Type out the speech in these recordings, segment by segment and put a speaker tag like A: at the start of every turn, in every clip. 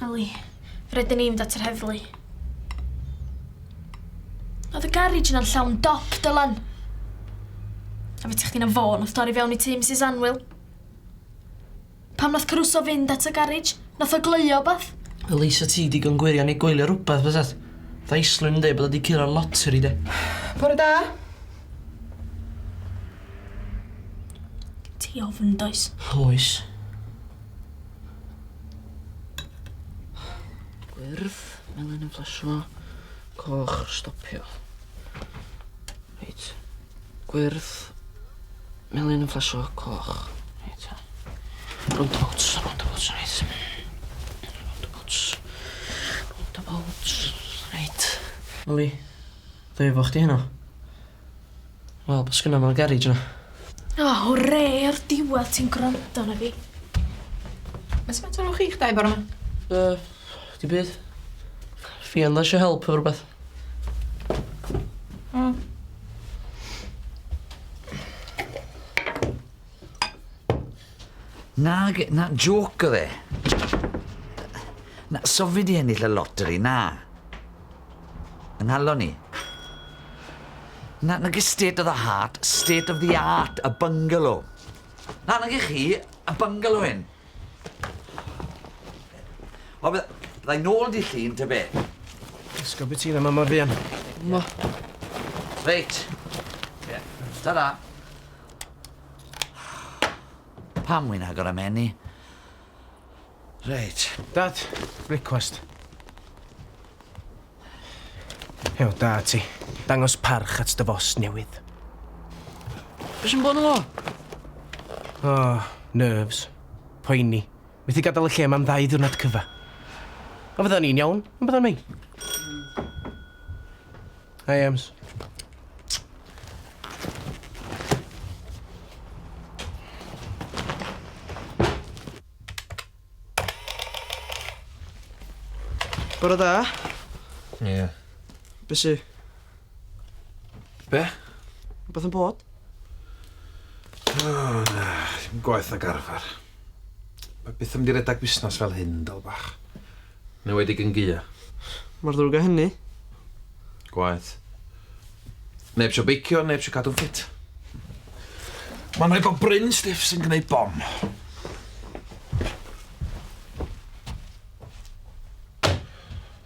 A: Ali, fred ni mynd at yr heddlu. Oedd y garej yna'n llawn dop, Dylan. A fe ti chdi'n fo, nath dorri fewn i tŷ Mrs Anwyl. Pam nath Caruso fynd at y garej? Nath o gleuo beth?
B: Elisa ti digon gwirion i gwylio rhywbeth, beth? Dda Islwyn yn dweud bod wedi curo'r loteri, de.
C: Bore da.
A: Ti ofn, does?
B: Oes. Wrth, melyn yn fflasio. Coch, stopio. Reit. Gwyrdd, melyn yn fflasio, coch. Reit. Roundabouts, reit. Roundabouts, reit. Oli, ddwy efo chdi hynna? Wel, bys gynna mewn garej yna.
A: O, hwre, o'r diwedd ti'n gwrando na fi.
C: Mas ma'n tynwch chi'ch dau bore yma?
B: Di byd? Fi yn lasio help o rhywbeth.
D: Na joc o dde. Na, sofi di ennill y loteri, na. Yng nghalon ni. Na state of the heart, state of the art, y bungalow. Na chi, y bungalow hyn. O, byddai nôl di llun, te be?
B: Ysgo beth ti'n yma mor fian. Ma.
D: Reit. Ta-da. Pam wy'n agor am enni? Reit.
E: Dad, request. Ew, da ti. Dangos parch at dy fos newydd.
B: Beth sy'n bod yn o?
E: Oh, nerves. Poeni. Methu gadael y lle am 2 ddiwrnod cyfa. O fydda ni'n iawn, yn bydda mi. Hi, Ems.
B: Bore da.
F: Ie.
B: Be sy?
F: Be?
B: Beth yn bod?
F: O, na, dim gwaith ag arfer. Mae beth am di redag busnes fel hyn, dal bach. Newedig yn gia.
B: Mae'r ddrwg o hynny.
F: Gwaith. Neb sio beicio, neb sio cadw'n ffit. Mae'n rhaid bod Bryn Stiff sy'n gwneud bom.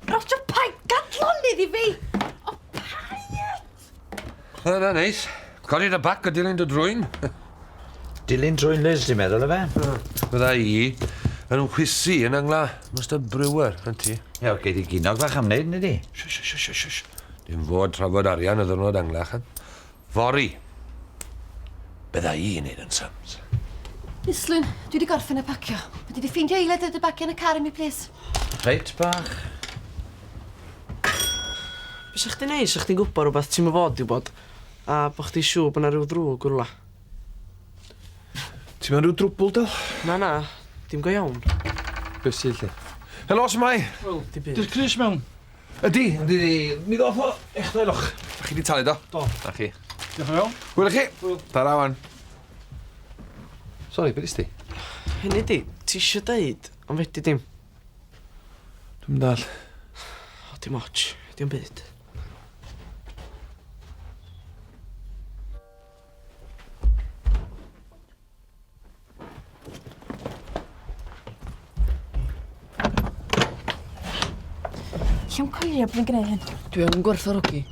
C: Roger paid gadlonydd i fi! O, paid!
G: Na, neis. Codi dy bac o dilyn dy drwyn.
D: Dilyn drwy'n Liz, di meddwl, efe?
G: Bydda i yn chwysu yn angla. Mas dy brewer, yn ti.
D: Ie, gei di ginog fach am wneud, nid i?
G: Shush. Dim fod trafod arian y ddwrnod anglach. Fori. Bydda i yn neud yn sams.
H: Islwyn, dwi wedi gorffen y pacio. Dwi wedi ffeindio eiled y bacio yn y car i mi, please.
D: Reit, bach.
B: Be sa'ch chdi'n neud? Sa'ch chdi'n gwybod rhywbeth ti'n fod i'w bod? A bo chdi siŵr bod na rhyw drwg wrla?
F: Ti'n mewn rhyw drwbl, Del?
B: Na, dim go iawn.
F: Beth sy'n lle? Helo, Smai.
B: Wel, di byd.
I: Dy'r Chris mewn.
F: Ydi. Mi ddoth o eich ddweloch. Da chi di talu do?
I: Do.
F: Da chi.
I: Diolch yn fawr.
F: Hwyl chi. Tara wan. Sori, beth is ti?
B: Hynny di, ti isio deud, ond fedi dim.
F: Dwi'n dal.
B: O, dim och, dim byd.
C: Llyw'n coelio bod yn gwneud hyn?
H: Dwi yn gwerthfawrogi.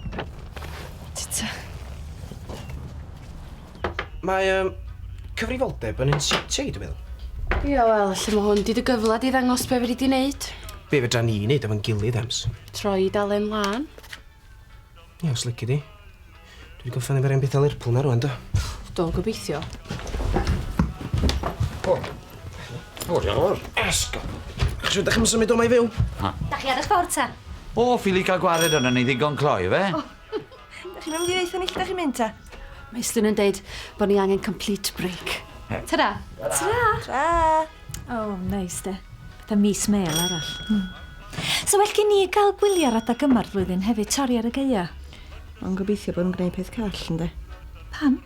C: Tita.
E: Mae cyfrifoldeb yn insectau, dwi'n meddwl.
H: Ia, wel, lle mae hwn di dy gyflad i ddangos be fe wedi wneud.
E: Be fedra ni wneud efo'n gilydd, Ems?
H: Troi dalen lan.
E: Ie, os lici di. Dwi wedi goffan efo'r ein beth a Lerpwl na rwan, do.
H: Do, gobeithio.
G: O, diolch.
E: Esgo. Chos ydych chi'n symud o mai fyw?
C: Da chi ar eich ffordd ta?
D: O, ffili cael gwared o'na ni ddigon cloi, fe?
C: Da chi'n mynd i ddeitha ni lle da chi'n mynd ta?
H: Mae Islwyn yn deud bod ni angen complete break. Ta-da.
C: Tra. O, neis de. Bydda mis Mêl arall. So well gen ni gael gwylio'r adag yma'r flwyddyn hefyd torri ar y geia. Ond gobeithio bod nhw'n gwneud peth call, ynddo? Pam?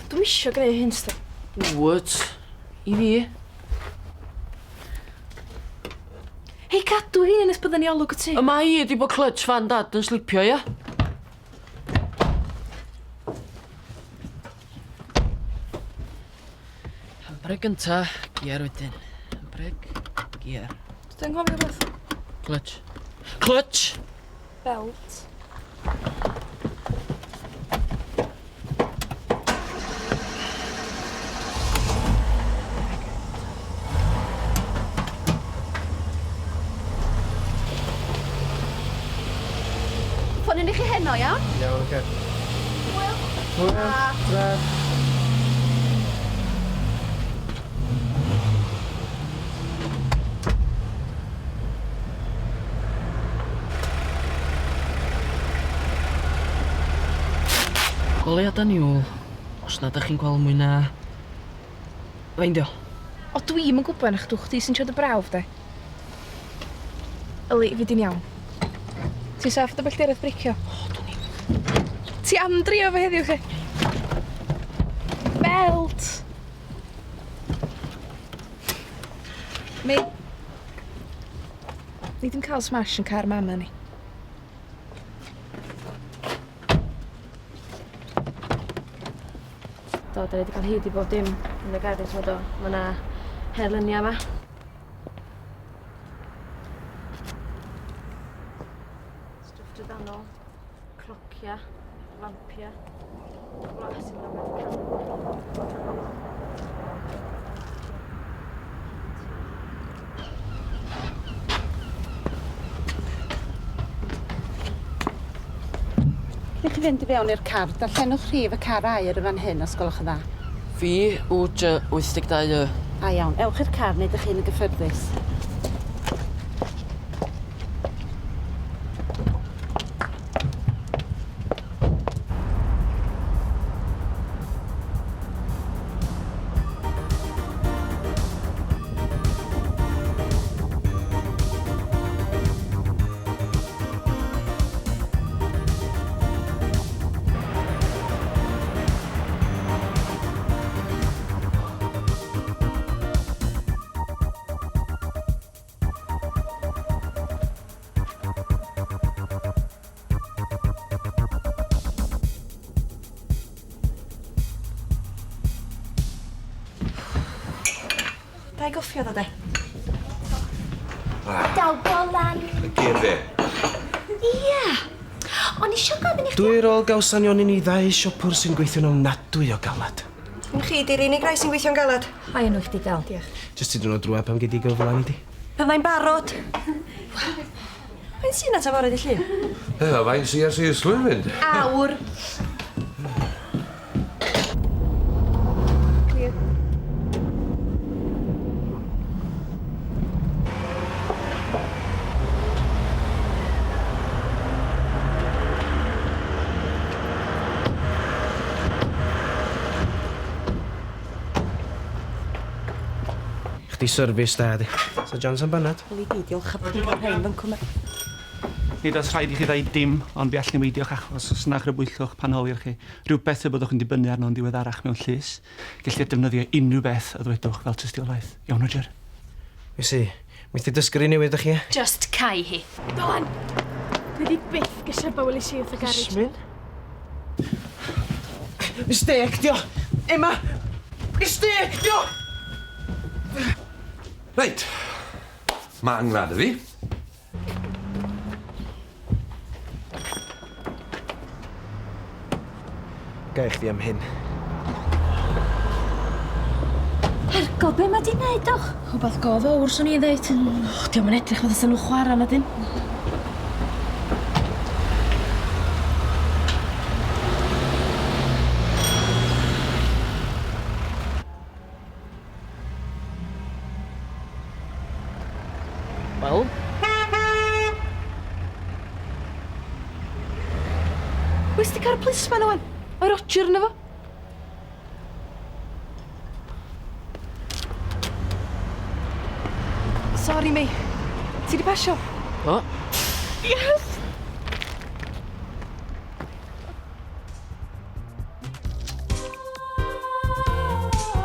H: Dwi'n isio greu hyn, sti.
B: What? I fi?
H: Hei, cadw hyn nes byddwn ni olwg y ti.
B: Y mae i wedi bod clutch fan dad yn slipio, ia? Handbrake gynta, giar wedyn. Handbrake, giar.
H: Dwi'n gofio beth.
B: Clutch. Clutch!
H: Belt. Ffonyn i chi heno, iawn?
E: Iawn, oce.
H: Hwyl. A...
B: Goleuadau niwl, os nad ydych chi'n gweld mwy na... Feindio.
H: O, dwi'm yn gwybod na chdwch chdi sy'n siarad y brawf, de. Yli, fi di'n iawn. Ti'n saff dy bellteraeth bricio?
B: O, dwi'n i.
H: Ti am drio fe heddiw chi? Belt! Mae... Ni dim cael smash yn car mama ni. Do, da ni wedi cael hyd i bob dim yn y garej fod o. Mae yna heddlunia yma. Stwff drydanol, clocia, lampia. Glas yn ymwneud.
I: Nid chi fynd i fewn i'r car, darllenwch rhif y car air y fan hyn os gwelwch yn dda.
B: Fi, WJ 82.
I: A iawn, ewch i'r car neu ydych chi'n y gyffyrddus.
H: Da i goffio dda, de.
A: Daw bolan.
F: Y gyr fe.
A: Ia. O'n isio gofyn i chdi...
E: Dwi'n ôl gawsanion i ni ddau siopwr sy'n gweithio nhw'n nadwy o galad.
J: Yn chi, di'r unig rai sy'n gweithio'n galad.
C: Ai enw chdi gael.
J: Diolch.
E: Jyst i dyn nhw drwy pam gyd i gyflan i di.
J: Byddai'n barod. Mae'n sy'n at afored i llun?
G: Fain sy'n ar Islwyn mynd.
J: Awr.
E: Chdi service da, di. So Johnson Pennod.
I: Wel i di, diolch a bod yn cael rhain fan cwmau.
K: Nid oes rhaid i chi ddweud dim, ond fi allan weidiwch achos os yna chrybwyllwch pan holi'r chi. Rhywbeth y byddwch yn dibynnu arno'n diweddarach mewn llys. Gellir defnyddio unrhyw beth a ddwedwch fel tystiolaeth. Iawn, Roger?
E: Isi, mi ti dysgu newid ych chi?
A: Just cai hi.
H: Dylan! Dwi wedi byth gysio bywyd i si wrth y garej.
E: Ysmyn? Mistake, dio! Emma! Mistake, dio!
G: Reit. Mae anglad y fi.
E: Gai chdi am hyn.
C: Ergo, be mae di wneud och?
H: Rhywbeth go fawr, swn i'n dweud. Diolch yn edrych fod ysyn nhw chwarae na dyn.
B: Wel,
H: Wys ti cael y plisman o'n? O'i Roger yna fo? Sori, Mae. Ti di pasio?
B: o,
H: Yes!